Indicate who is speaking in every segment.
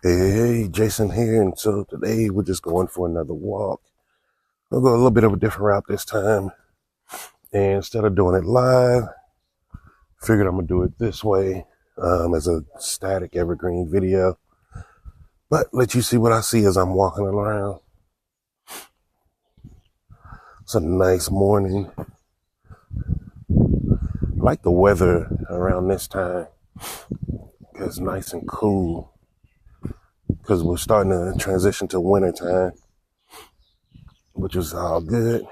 Speaker 1: Hey, Jason here, and so today we're just going for another walk. I'll go a little bit of a different route this time, and instead of doing it live, figured I'm gonna do it this way as a static evergreen video, but let you see what I see as I'm walking around. It's a nice morning. I like the weather around this time because it's nice and cool because we're starting to transition to winter time, which is all good.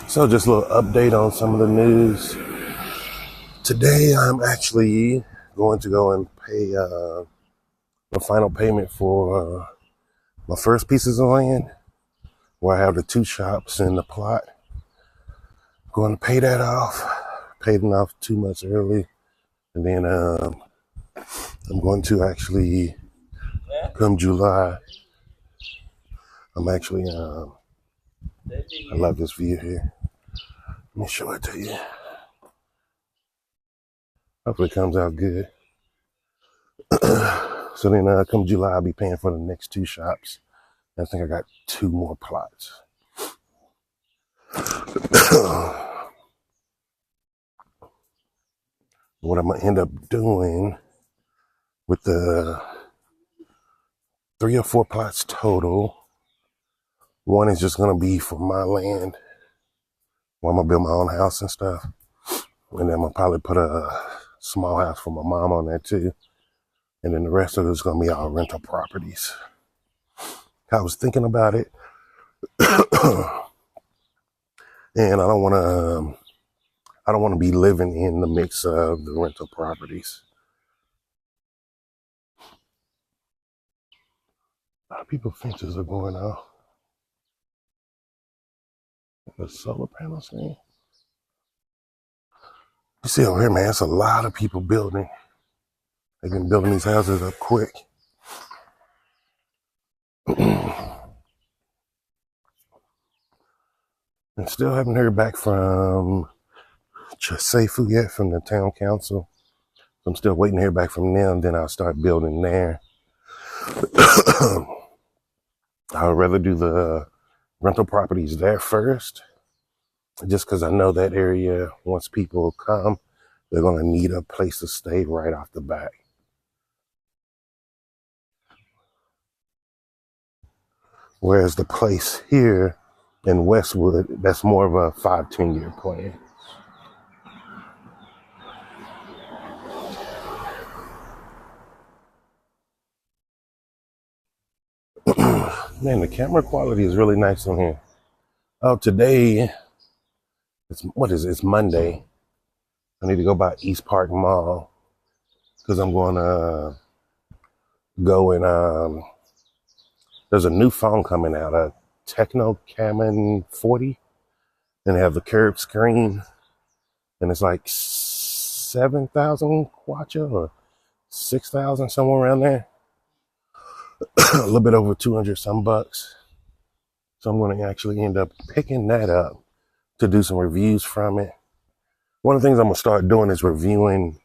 Speaker 1: So just a little update on some of the news. Today I'm actually going to go and pay the final payment for my first pieces of land where I have the 2 shops in the plot. I'm going to pay that off. Paid it off 2 months early. And then I'm going to actually, come July, I'm actually, I love this view here. Let me show it to you. Hopefully it comes out good. So then come July, I'll be paying for the next 2 shops. I think I got 2 more plots. What I'm going to end up doing with the 3 or 4 plots total, one is just going to be for my land where I'm going to build my own house and stuff. And then I'm going to probably put a small house for my mom on there too. And then the rest of it is going to be all rental properties. I was thinking about it. And I don't want to be living in the mix of the rental properties. A lot of people's fences are going off. The solar panels thing. You see over here, man, it's a lot of people building. They've been building these houses up quick. And still haven't heard back from Chaseifu yet, from the town council. I'm still waiting to hear back from them, then I'll start building there. I would rather do the rental properties there first, just because I know that area, once people come, they're going to need a place to stay right off the bat. Whereas the place here in Westwood, that's more of a 5-10 year plan. Man, the camera quality is really nice on here. Oh, today, it's Monday. I need to go by East Park Mall because I'm going to go and there's a new phone coming out, a Techno Camon 40, and they have the curved screen, and it's like 7,000 kwacha or 6,000, somewhere around there. A little bit over 200 some bucks. So I'm going to actually end up picking that up to do some reviews from it. One of the things I'm going to start doing is reviewing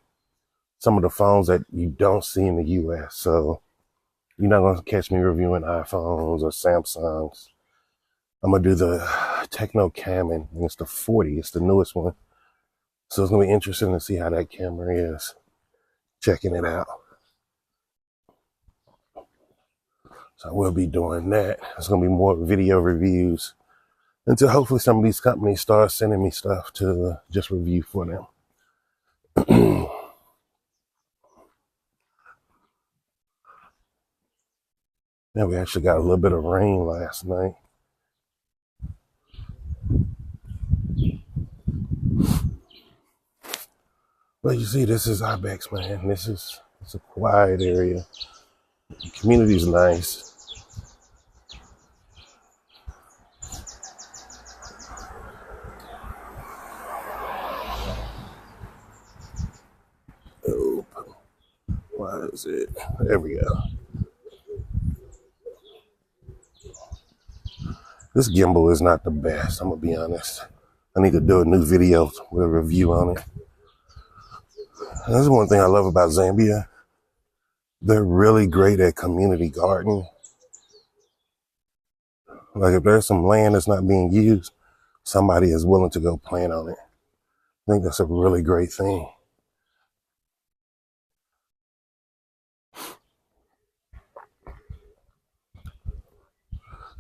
Speaker 1: some of the phones that you don't see in the US. So you're not going to catch me reviewing iPhones or Samsungs. I'm going to do the Techno Camon, and it's the 40. It's the newest one. So it's going to be interesting to see how that camera is. Checking it out. So I will be doing that. It's going to be more video reviews until hopefully some of these companies start sending me stuff to just review for them. Yeah, we actually got a little bit of rain last night. But you see, this is Ibex, man. It's a quiet area. The community's nice. Oh, why is it? There we go. This gimbal is not the best, I'm gonna be honest. I need to do a new video with a review on it. And that's one thing I love about Zambia. They're really great at community gardening. Like if there's some land that's not being used, somebody is willing to go plant on it. I think that's a really great thing.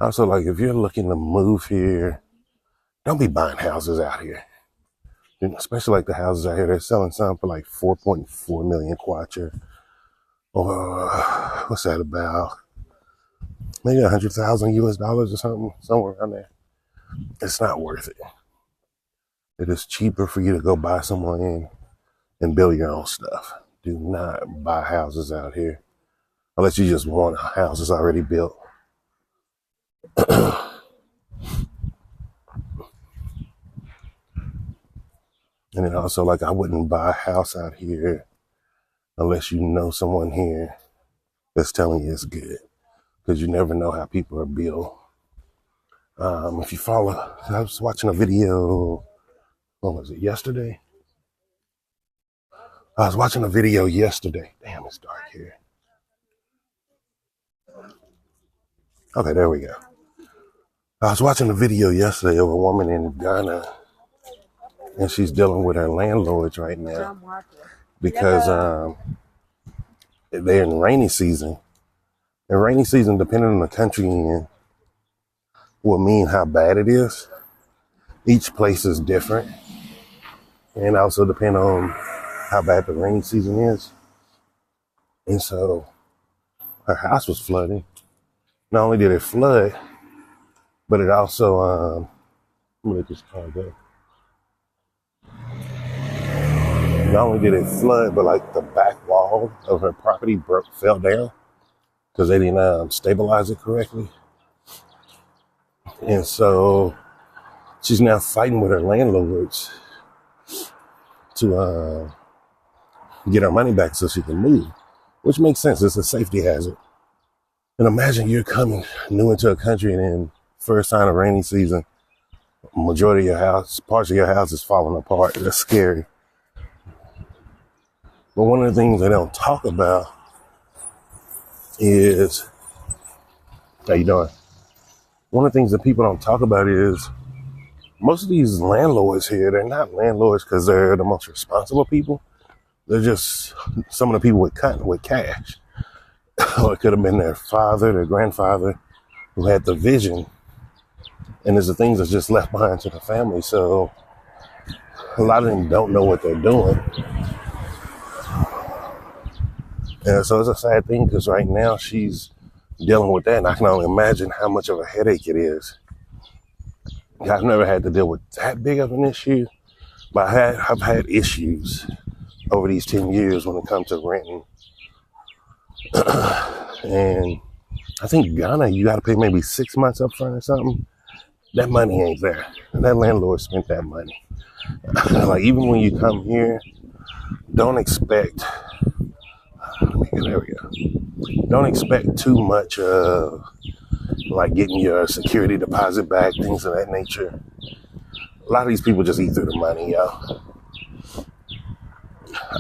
Speaker 1: Also, like if you're looking to move here, don't be buying houses out here. Especially like the houses out here, they're selling some for like 4.4 million kwacha. Or what's that about? Maybe 100,000 US dollars or something, somewhere around there. It's not worth it. It is cheaper for you to go buy someone in and build your own stuff. Do not buy houses out here unless you just want a house that's already built. And then also, like, I wouldn't buy a house out here unless you know someone here that's telling you it's good, because you never know how people are built. If you follow, I was watching a video, what was it, yesterday? I was watching a video yesterday. Damn, it's dark here. Okay, there we go. I was watching a video yesterday of a woman in Ghana, and she's dealing with her landlords right now because they're in rainy season. And rainy season, depending on the country you're in, will mean how bad it is. Each place is different, and also depend on how bad the rainy season is. And so her house was flooding. Not only did it flood, but it also, let me let this car go. Not only did it flood, but like the back wall of her property fell down because they didn't stabilize it correctly. And so she's now fighting with her landlords to get her money back so she can move, which makes sense. It's a safety hazard. And imagine you're coming new into a country and then first sign of rainy season, majority of your house, parts of your house is falling apart. That's scary. But one of the things they don't talk about is, how you doing? One of the things that people don't talk about is most of these landlords here, they're not landlords because they're the most responsible people. They're just some of the people with cash. Or it could have been their father, their grandfather, who had the vision. And there's the things that's just left behind to the family. So a lot of them don't know what they're doing. And so it's a sad thing because right now she's dealing with that. And I can only imagine how much of a headache it is. I've never had to deal with that big of an issue, but I've had issues over these 10 years when it comes to renting. And I think Ghana, you got to pay maybe 6 months up front or something. That money ain't there. And that landlord spent that money. Like, even when you come here, don't expect, there we go. Don't expect too much of, like, getting your security deposit back, things of that nature. A lot of these people just eat through the money, yo.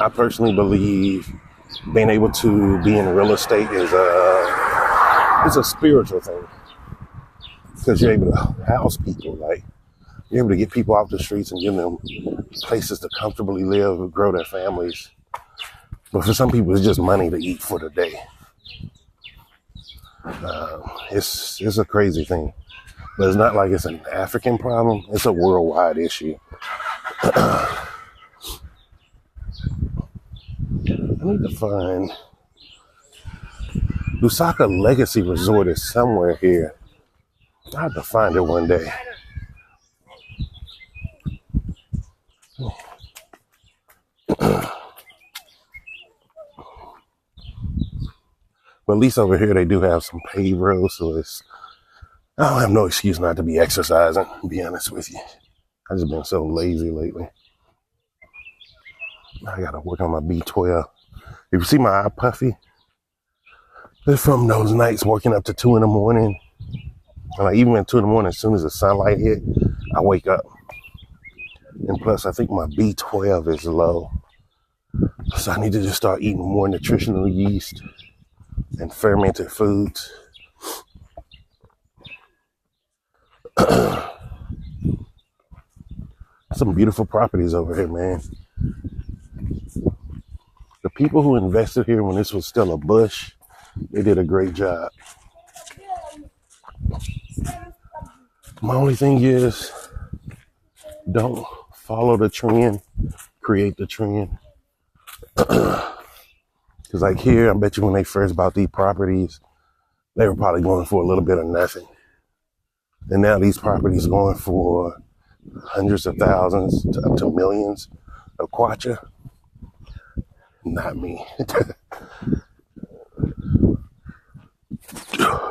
Speaker 1: I personally believe being able to be in real estate is a spiritual thing, because you're able to house people. Like, you're able to get people off the streets and give them places to comfortably live and grow their families. But for some people, it's just money to eat for the day. It's a crazy thing, but it's not like it's an African problem. It's a worldwide issue. I need to find Lusaka Legacy Resort is somewhere here. I have to find it one day. But at least over here they do have some paved roads, so I don't have no excuse not to be exercising, to be honest with you. I've just been so lazy lately. I gotta work on my B12. If you see my eye puffy, it's from those nights working up to 2 a.m. And like even at 2 in the morning, as soon as the sunlight hit, I wake up. And plus, I think my B12 is low. So I need to just start eating more nutritional yeast and fermented foods. Some beautiful properties over here, man. The people who invested here when this was still a bush, they did a great job. My only thing is, don't follow the trend, create the trend. Because like here, I bet you when they first bought these properties, they were probably going for a little bit of nothing. And now these properties are going for hundreds of thousands to up to millions of kwacha. Not me.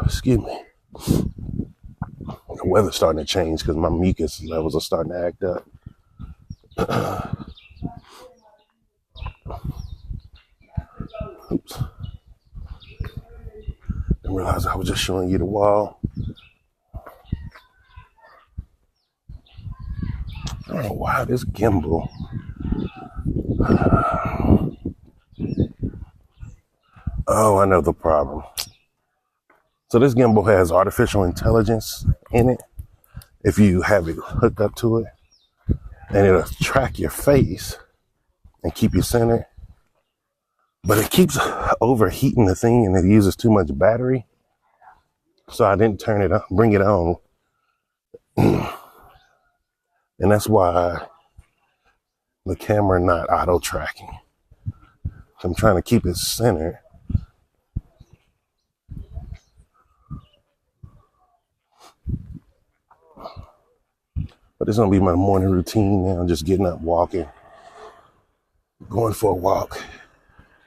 Speaker 1: Excuse me. The weather's starting to change because my mucus levels are starting to act up. Oops. Didn't realize I was just showing you the wall. I don't know why this gimbal. Oh, I know the problem. So this gimbal has artificial intelligence in it. If you have it hooked up to it, and it'll track your face and keep you centered. But it keeps overheating the thing and it uses too much battery. So I didn't turn it on, bring it on. And that's why the camera not auto tracking. I'm trying to keep it centered. But it's gonna be my morning routine now, just getting up, walking, going for a walk.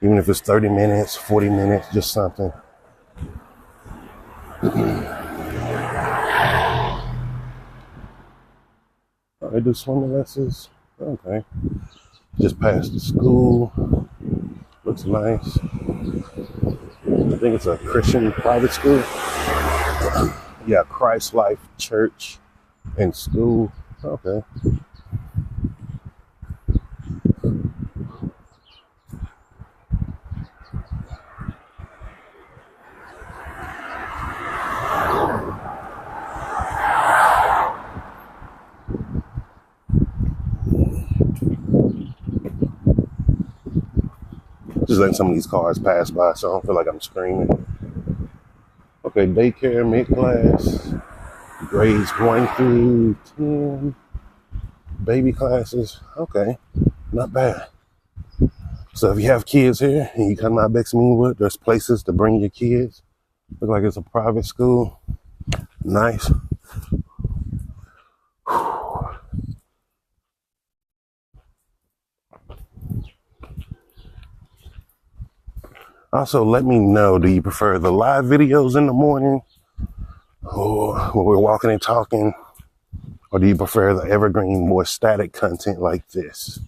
Speaker 1: Even if it's 30 minutes, 40 minutes, just something. I do swimming lessons. Okay. Just past the school. Looks nice. I think it's a Christian private school. Yeah, Christ Life Church and School. Okay. Just letting some of these cars pass by so I don't feel like I'm screaming. Okay, daycare, mid-class, grades 1 through 10, baby classes. Okay, not bad. So if you have kids here and you come to Ibex Meanwood, there's places to bring your kids. Look like it's a private school. Nice. Also, let me know, do you prefer the live videos in the morning or when we're walking and talking? Or do you prefer the evergreen, more static content like this?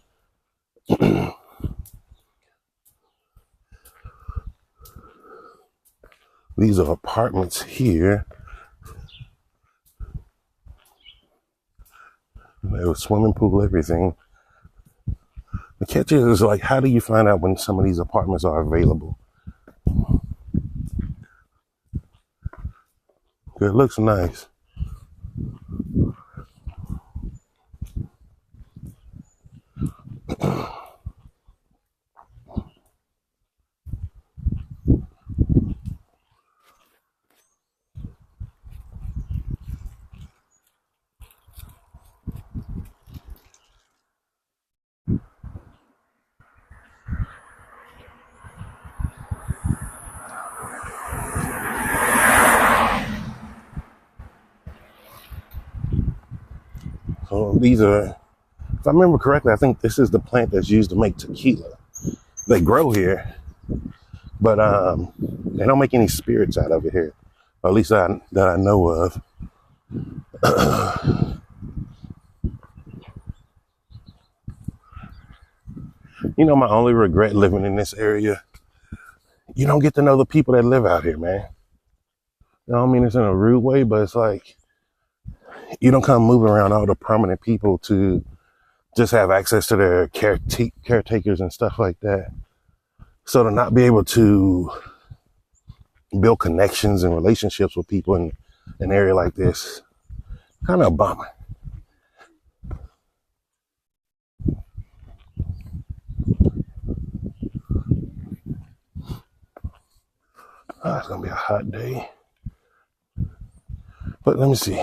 Speaker 1: These are apartments here. They have a swimming pool, everything. The catch is like, how do you find out when some of these apartments are available? It looks nice. So these are, if I remember correctly, I think this is the plant that's used to make tequila. They grow here, but they don't make any spirits out of it here, or at least that I know of. You know, my only regret living in this area, you don't get to know the people that live out here, man. I don't mean this in a rude way, but it's like you don't come moving around all the prominent people to just have access to their caretakers and stuff like that. So to not be able to build connections and relationships with people in an area like this, kind of a bummer. Oh, it's gonna be a hot day. But let me see.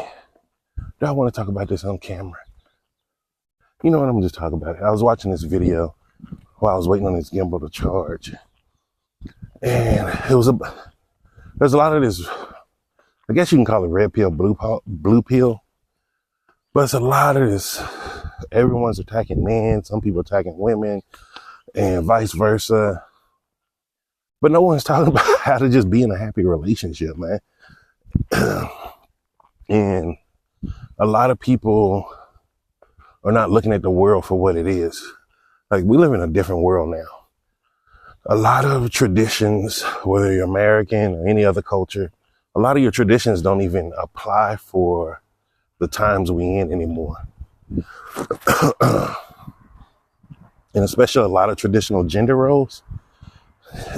Speaker 1: Do I want to talk about this on camera? You know what? I'm just talking about it. I was watching this video while I was waiting on this gimbal to charge, and there's a lot of this. I guess you can call it red pill, blue pill, but it's a lot of this. Everyone's attacking men. Some people attacking women, and vice versa. But no one's talking about how to just be in a happy relationship, man. And a lot of people are not looking at the world for what it is. Like, we live in a different world now. A lot of traditions, whether you're American or any other culture, a lot of your traditions don't even apply for the times we in anymore. And especially a lot of traditional gender roles,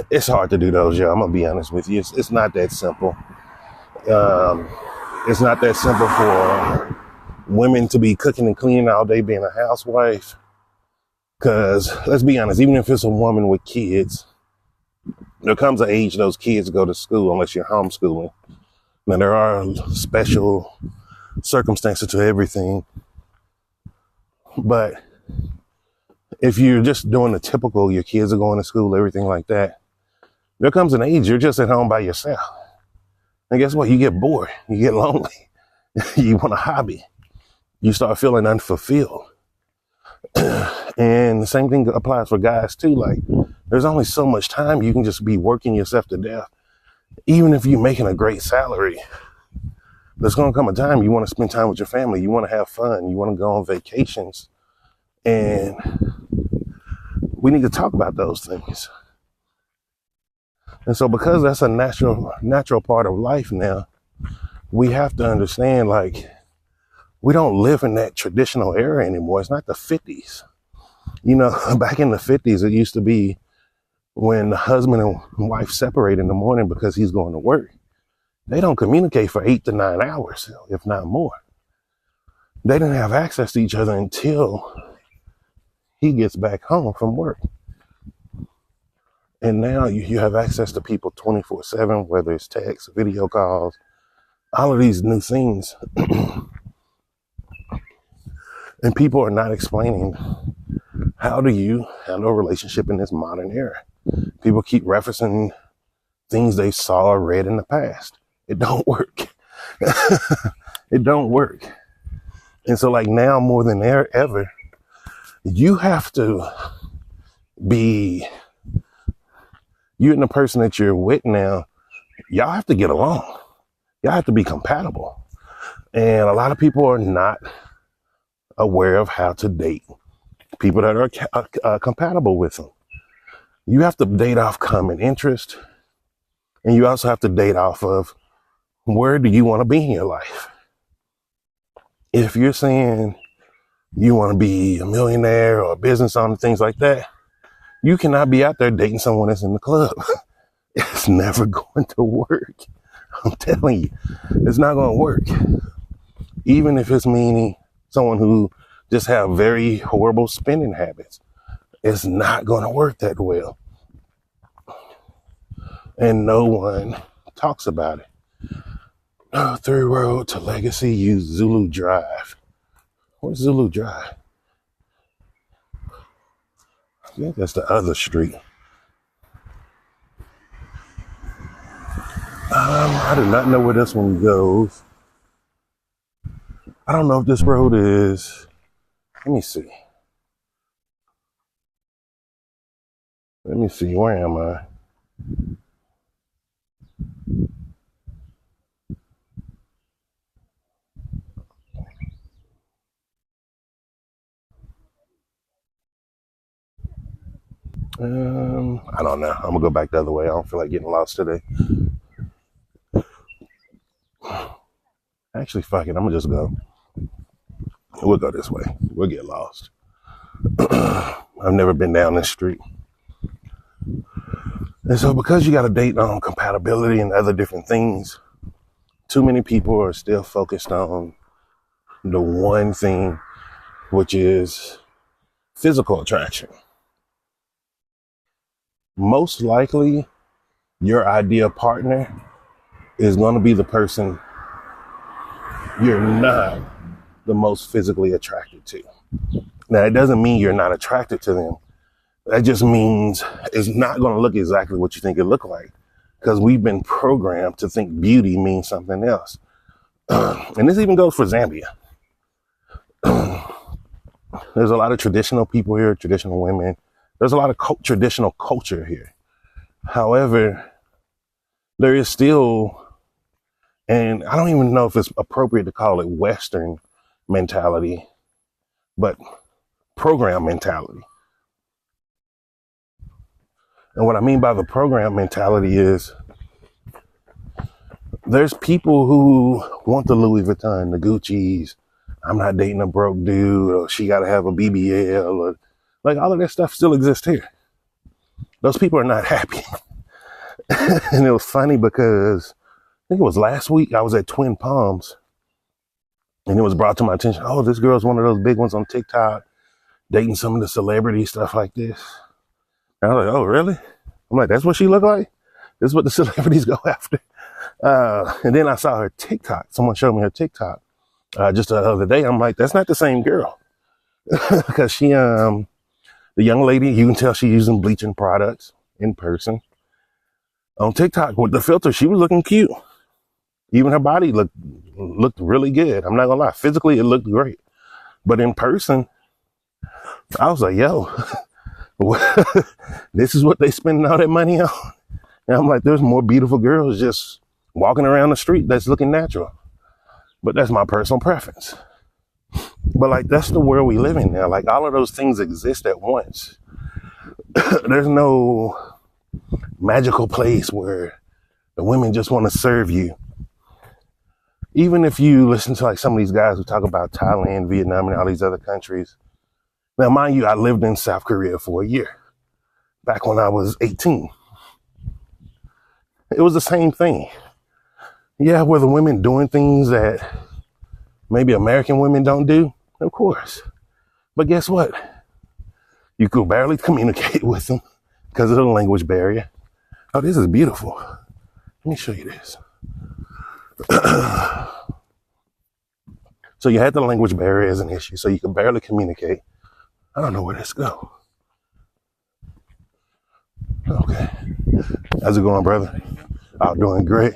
Speaker 1: it's hard to do those, yo. I'm gonna be honest with you. It's not that simple. It's not that simple for women to be cooking and cleaning all day being a housewife. Because let's be honest, even if it's a woman with kids, there comes an age those kids go to school unless you're homeschooling. Now, there are special circumstances to everything. But if you're just doing the typical, your kids are going to school, everything like that, there comes an age you're just at home by yourself. And guess what? You get bored. You get lonely. You want a hobby. You start feeling unfulfilled. And the same thing applies for guys too. Like, there's only so much time you can just be working yourself to death. Even if you're making a great salary, there's going to come a time you want to spend time with your family. You want to have fun. You want to go on vacations. And we need to talk about those things. And so because that's a natural part of life now, we have to understand, like, we don't live in that traditional era anymore. It's not the 50s. You know, back in the 50s, it used to be when the husband and wife separate in the morning because he's going to work. They don't communicate for 8 to 9 hours, if not more. They didn't have access to each other until he gets back home from work. And now you have access to people 24/7, whether it's text, video calls, all of these new things. And people are not explaining, how do you handle a relationship in this modern era? People keep referencing things they saw or read in the past. It don't work. It don't work. And so, like, now more than ever, you have to be, you and the person that you're with now, y'all have to get along. Y'all have to be compatible. And a lot of people are not aware of how to date people that are compatible with them. You have to date off common interest, and you also have to date off of where do you want to be in your life. If you're saying you want to be a millionaire or a business owner, things like that, you cannot be out there dating someone that's in the club. It's never going to work. I'm telling you, it's not going to work. Even if it's meaning someone who just have very horrible spending habits, it's not going to work that well. And no one talks about it. Third road to Legacy, use Zulu Drive. Where's Zulu Drive? I think that's the other street. I do not know where this one goes. I don't know if this road is, let me see. Where am I? I don't know. I'm gonna go back the other way. I don't feel like getting lost today. Actually, fuck it. I'm gonna just go. We'll go this way. We'll get lost. I've never been down this street. And so because you got to date on compatibility and other different things, too many people are still focused on the one thing, which is physical attraction. Most likely, your ideal partner is going to be the person you're not the most physically attracted to. Now, it doesn't mean you're not attracted to them. That just means it's not going to look exactly what you think it look like, because we've been programmed to think beauty means something else. And this even goes for Zambia. There's a lot of traditional people here, traditional women. There's a lot of traditional culture here. However, there is still, and I don't even know if it's appropriate to call it Western mentality, but program mentality. And what I mean by the program mentality is there's people who want the Louis Vuitton, the Gucci's. I'm not dating a broke dude, or she got to have a BBL, or like all of that stuff still exists here. Those people are not happy. And it was funny because I think it was last week I was at Twin Palms and it was brought to my attention, oh, this girl's one of those big ones on TikTok, dating some of the celebrity stuff like this. And I was like, oh, really? I'm like, that's what she look like? This is what the celebrities go after. And then I saw her TikTok. Someone showed me her TikTok just the other day. I'm like, that's not the same girl. Because she, the young lady, you can tell she's using bleaching products in person. On TikTok with the filter, she was looking cute. Even her body looked really good. I'm not gonna lie. Physically, it looked great. But in person, I was like, yo, this is what they spending all that money on. And I'm like, there's more beautiful girls just walking around the street that's looking natural. But that's my personal preference. But like, that's the world we live in now. Like, all of those things exist at once. There's no magical place where the women just want to serve you. Even if you listen to like some of these guys who talk about Thailand, Vietnam, and all these other countries. Now, mind you, I lived in South Korea for a year, back when I was 18. It was the same thing. Yeah, were the women doing things that maybe American women don't do? Of course. But guess what? You could barely communicate with them because of the language barrier. Oh, this is beautiful. Let me show you this. So you had the language barrier as an issue, so you could barely communicate. I don't know where this go. Okay. How's it going, brother? I'm doing great.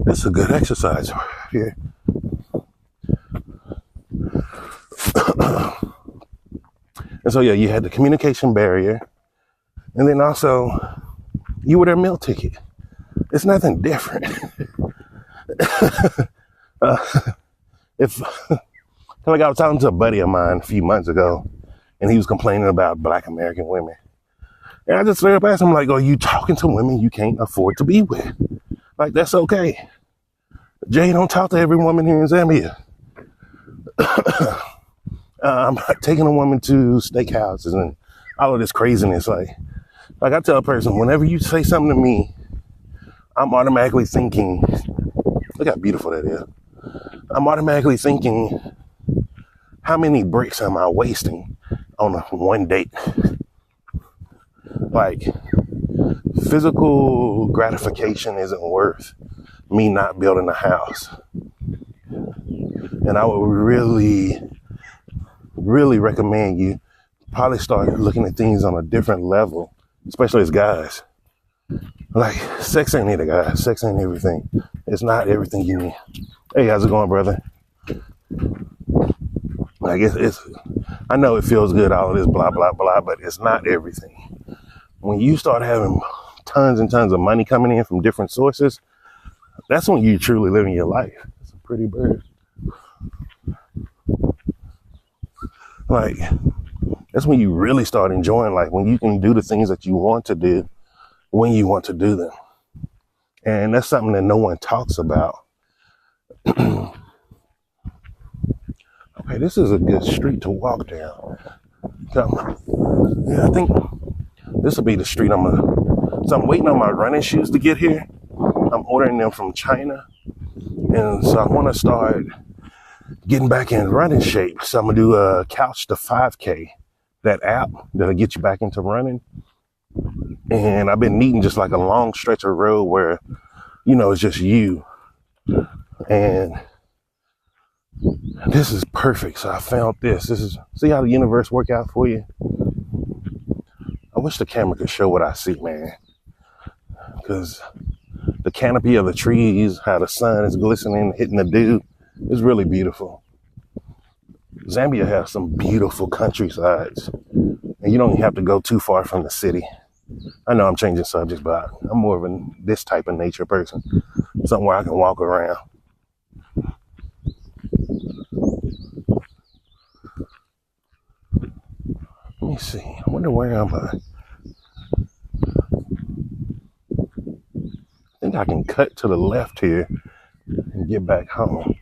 Speaker 1: It's a good exercise here. And so, yeah, you had the communication barrier. And then also, you were their meal ticket. It's nothing different. If like I was talking to a buddy of mine a few months ago, and he was complaining about Black American women. And I just straight up asked him, like, are you talking to women you can't afford to be with? Like, that's okay. Jay, don't talk to every woman here in Zambia. I'm not taking a woman to steakhouses and all of this craziness. Like I tell a person, whenever you say something to me, I'm automatically thinking, look how beautiful that is. I'm automatically thinking, how many bricks am I wasting on one date? Like, physical gratification isn't worth me not building a house. And I would really, really recommend you probably start looking at things on a different level, especially as guys. Like, sex ain't it, guys. Sex ain't everything. It's not everything you need. Hey, how's it going, brother? Like, I know it feels good, all of this blah, blah, blah, but it's not everything. When you start having tons and tons of money coming in from different sources, that's when you truly living your life. It's a pretty bird. Like, that's when you really start enjoying life, when you can do the things that you want to do when you want to do them. And that's something that no one talks about. Okay, this is a good street to walk down. Yeah, I think this will be the street so I'm waiting on my running shoes to get here. I'm ordering them from China. And so I want to start getting back in running shape. So I'm going to do a Couch to 5K, that app that'll get you back into running. And I've been needing just like a long stretch of road where, it's just you. And this is perfect. So I found this. See how the universe work out for you? I wish the camera could show what I see, man. Because the canopy of the trees, how the sun is glistening, hitting the dew, is really beautiful. Zambia has some beautiful countrysides. And you don't even have to go too far from the city. I know I'm changing subjects, but I'm more of this type of nature person. Somewhere I can walk around. Let me see. I wonder where am I? I think I can cut to the left here and get back home.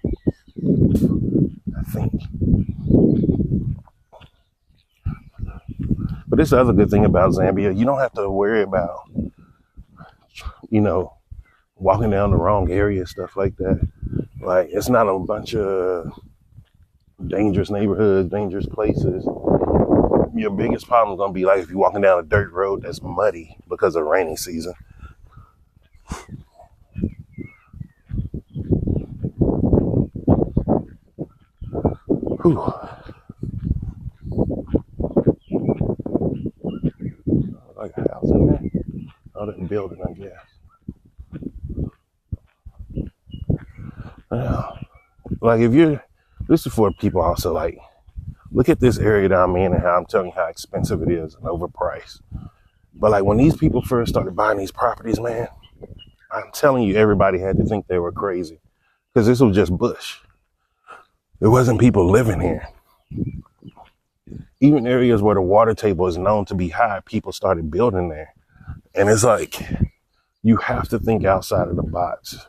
Speaker 1: I think. But this is the other good thing about Zambia. You don't have to worry about, walking down the wrong area, stuff like that. Like, it's not a bunch of dangerous neighborhoods, dangerous places. Your biggest problem is going to be like if you're walking down a dirt road that's muddy because of rainy season. Whew. Like a house in there? Oh, that building, I guess. Like this is for people also, like, look at this area that I'm in and how I'm telling you how expensive it is and overpriced. But like when these people first started buying these properties, man, I'm telling you, everybody had to think they were crazy because this was just bush. There wasn't people living here. Even areas where the water table is known to be high, people started building there. And it's like, you have to think outside of the box.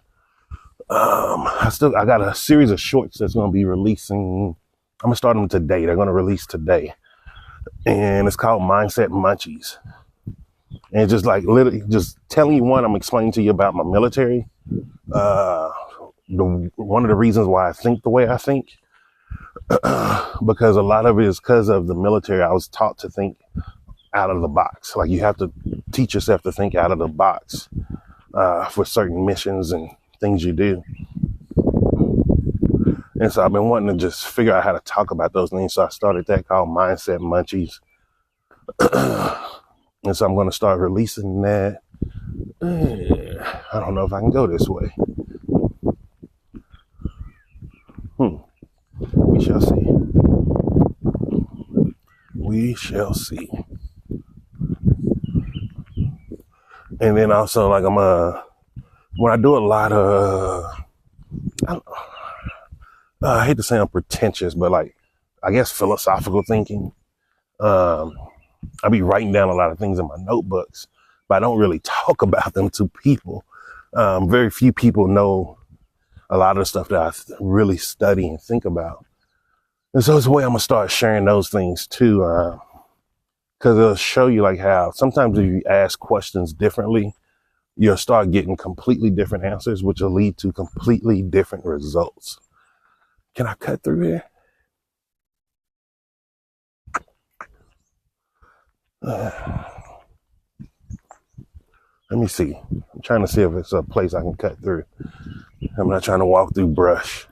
Speaker 1: I got a series of shorts that's going to be releasing. I'm going to start them today. They're going to release today. And it's called Mindset Munchies. And just like literally just telling you I'm explaining to you about my military. One of the reasons why I think the way I think, because a lot of it is because of the military. I was taught to think out of the box. Like you have to teach yourself to think out of the box for certain missions and things you do. And so I've been wanting to just figure out how to talk about those things. So I started that called Mindset Munchies. And so I'm going to start releasing that. I don't know if I can go this way. We shall see. We shall see. And then also, like, when I do a lot of, I hate to say I'm pretentious, but like, I guess philosophical thinking. I be writing down a lot of things in my notebooks, but I don't really talk about them to people. Very few people know a lot of the stuff that I really study and think about. And so it's a way I'm going to start sharing those things too. Cause it'll show you like how sometimes if you ask questions differently, you'll start getting completely different answers, which will lead to completely different results. Can I cut through here? Let me see. I'm trying to see if it's a place I can cut through. I'm not trying to walk through brush.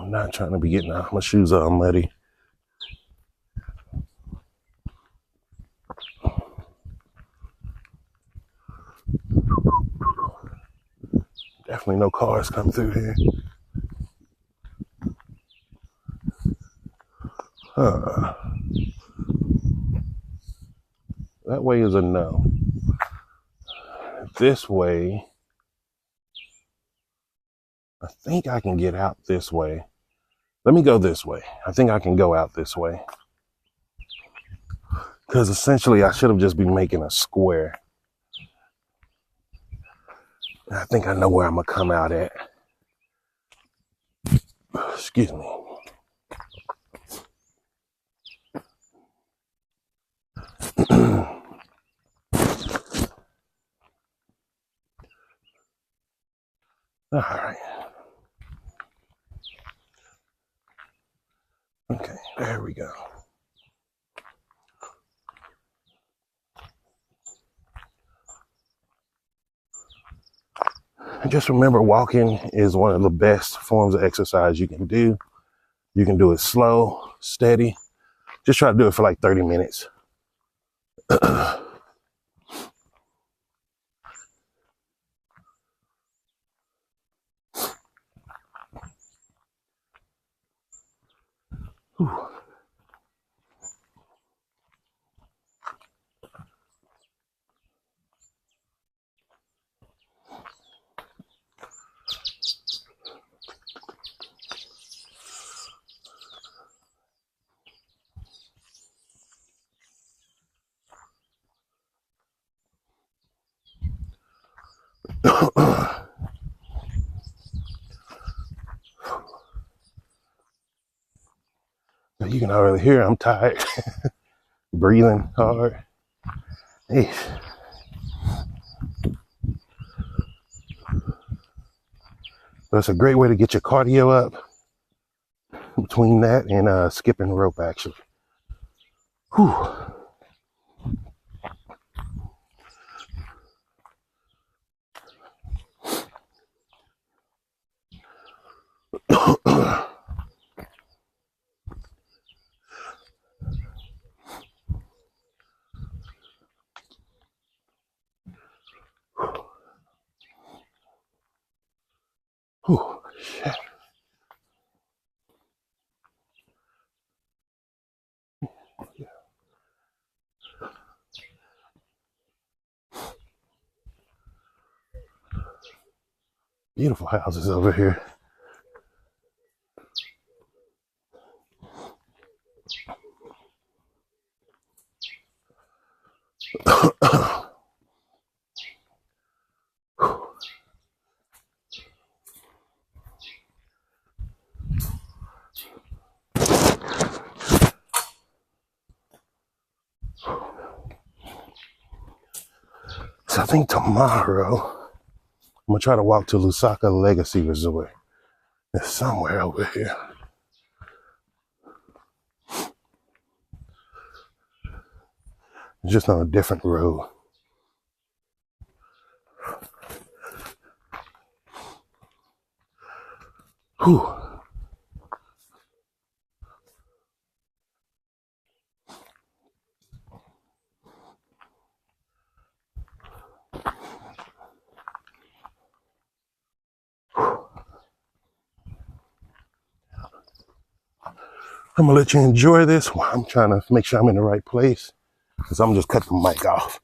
Speaker 1: I'm not trying to be getting out. My shoes are all muddy. Definitely no cars come through here. That way is a no. This way, I think I can get out this way. Let me go this way. I think I can go out this way. Because essentially I should have just been making a square. I think I know where I'm going to come out at. Excuse me. All right. Okay, there we go. And just remember, walking is one of the best forms of exercise you can do. You can do it slow, steady. Just try to do it for like 30 minutes. You can already hear I'm tired. Breathing hard. Hey. But it's a great way to get your cardio up between that and skipping rope, actually. Whew. Whew. Shit. Beautiful houses over here. So I think tomorrow I'm gonna try to walk to Lusaka Legacy Resort. It's somewhere over here. It's just on a different road. Whew. I'm gonna let you enjoy this while I'm trying to make sure I'm in the right place, because I'm just cut the mic off.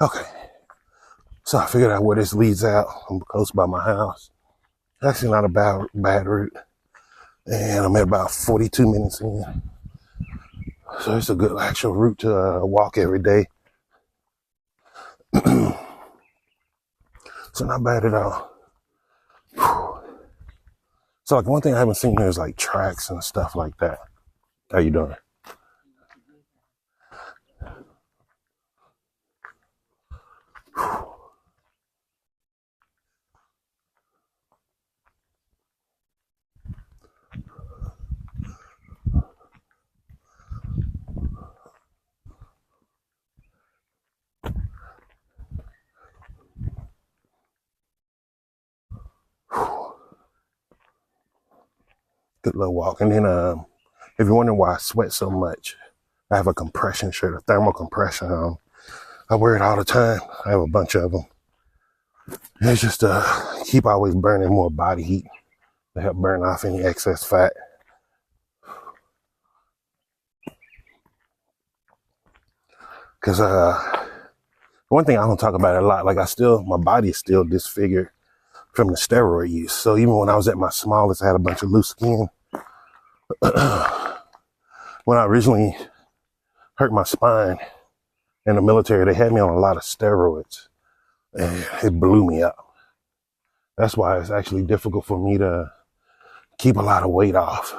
Speaker 1: Okay, so I figured out where this leads out. I'm close by my house. Actually not a bad route. And I'm at about 42 minutes in. So it's a good actual route to walk every day. So not bad at all. So like one thing I haven't seen here is like tracks and stuff like that. How you doing? Good little walk. And then if you're wondering why I sweat so much, I have a compression shirt, a thermal compression on. I wear it all the time. I have a bunch of them. It's just to keep always burning more body heat to help burn off any excess fat. Because one thing I don't talk about a lot, like my body is still disfigured from the steroid use. So even when I was at my smallest, I had a bunch of loose skin. When I originally hurt my spine in the military, they had me on a lot of steroids and it blew me up. That's why it's actually difficult for me to keep a lot of weight off.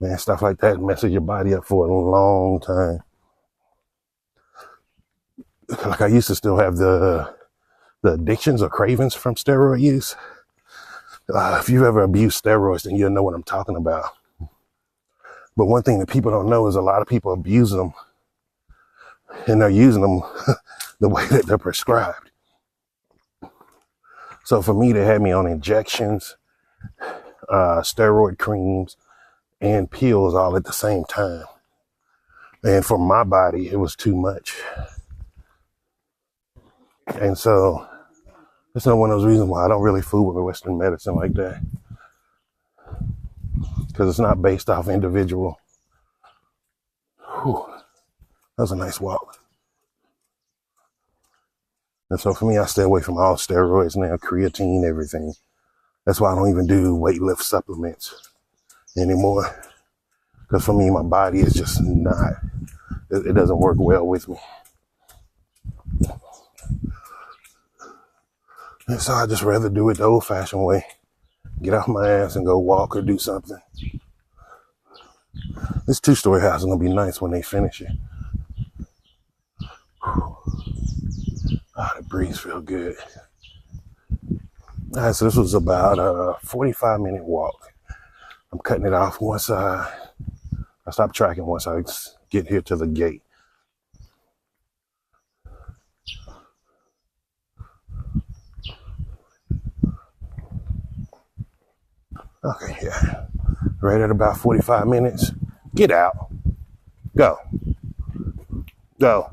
Speaker 1: Man, stuff like that messes your body up for a long time. Like I used to still have the addictions or cravings from steroid use. If you've ever abused steroids, then you'll know what I'm talking about. But one thing that people don't know is a lot of people abuse them and they're using them the way that they're prescribed. So for me, they had me on injections, steroid creams, and pills all at the same time. And for my body, it was too much. And so it's not one of those reasons why I don't really fool with Western medicine like that. Because it's not based off individual. Whew. That was a nice walk. And so for me, I stay away from all steroids now, creatine, everything. That's why I don't even do weight lift supplements anymore. Because for me, my body is just not, it doesn't work well with me. And so I just rather do it the old fashioned way. Get off my ass and go walk or do something. This 2-story house is going to be nice when they finish it. The breeze feels good. All right, so this was about a 45-minute walk. I'm cutting it off once I stop tracking once I get here to the gate. Okay, yeah. Right at about 45 minutes. Get out. Go. Go.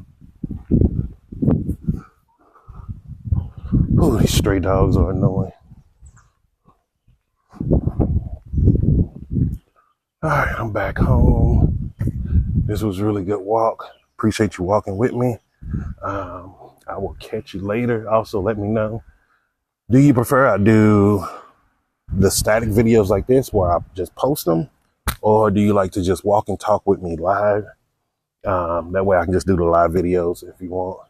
Speaker 1: Ooh, these stray dogs are annoying. All right, I'm back home. This was a really good walk. Appreciate you walking with me. I will catch you later. Also, let me know. Do you prefer I do the static videos like this where I just post them? Or do you like to just walk and talk with me live? That way I can just do the live videos if you want.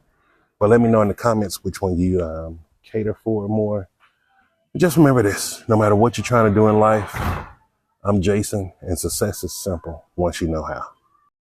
Speaker 1: But let me know in the comments which one you cater for more. Just remember this, no matter what you're trying to do in life, I'm Jason, and success is simple once you know how.